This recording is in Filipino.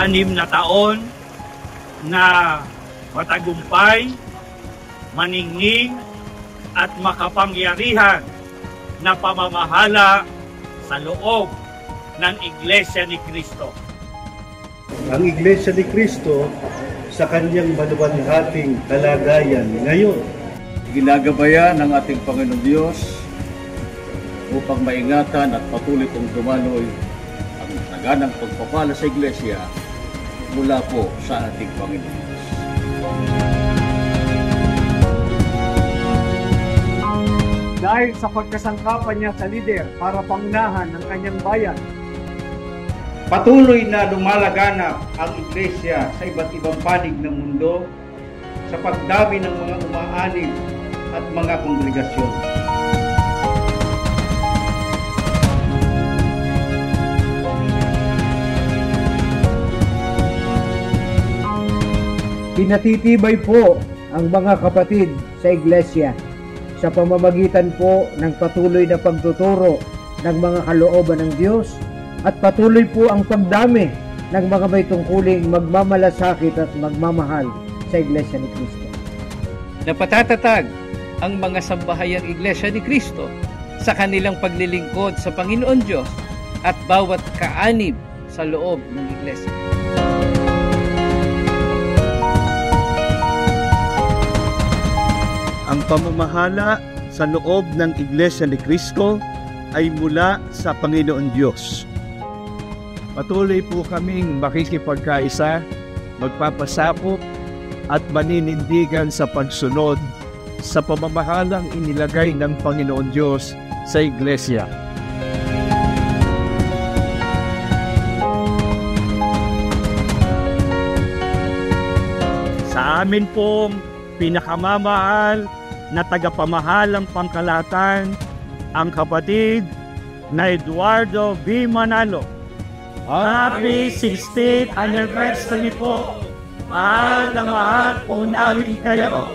6 na taon na matagumpay, maningning at makapangyarihan na pamamahala sa loob ng Iglesia ni Cristo. Ang Iglesia ni Cristo sa kanyang maluwalhating kalagayan ngayon. Ginagabayan ng ating Panginoon Diyos upang maingatan at patuloy kong dumaloy ang taganang pagpapala sa Iglesia mula po sa ating Panginoon Diyos. Dahil sa pagkasangkapan niya sa lider para pangunahan ng kanyang bayan, patuloy na lumalaganap ang Iglesia sa iba't ibang panig ng mundo sa pagdami ng mga umaanib at mga kongregasyon. Pinatitibay po ang mga kapatid sa Iglesia sa pamamagitan po ng patuloy na pagtuturo ng mga kalooban ng Diyos at patuloy po ang pagdami ng mga may tungkuling magmamalasakit at magmamahal sa Iglesia ni Cristo. Napatatatag ang mga sambahayang Iglesia ni Cristo sa kanilang paglilingkod sa Panginoon Diyos at bawat kaanib sa loob ng Iglesia. Ang pamamahala sa loob ng Iglesia ni Cristo ay mula sa Panginoon Diyos. Patuloy po kaming makikipagkaisa, magpapasapot at maninindigan sa pagsunod sa pamamahalang inilagay ng Panginoon Diyos sa Iglesia. Sa amin pong pinakamamahal na tagapamahalang pangkalahatan, ang kapatid na Eduardo V. Manalo. Happy 16th anniversary po! Mahal na mahal po namin kayo!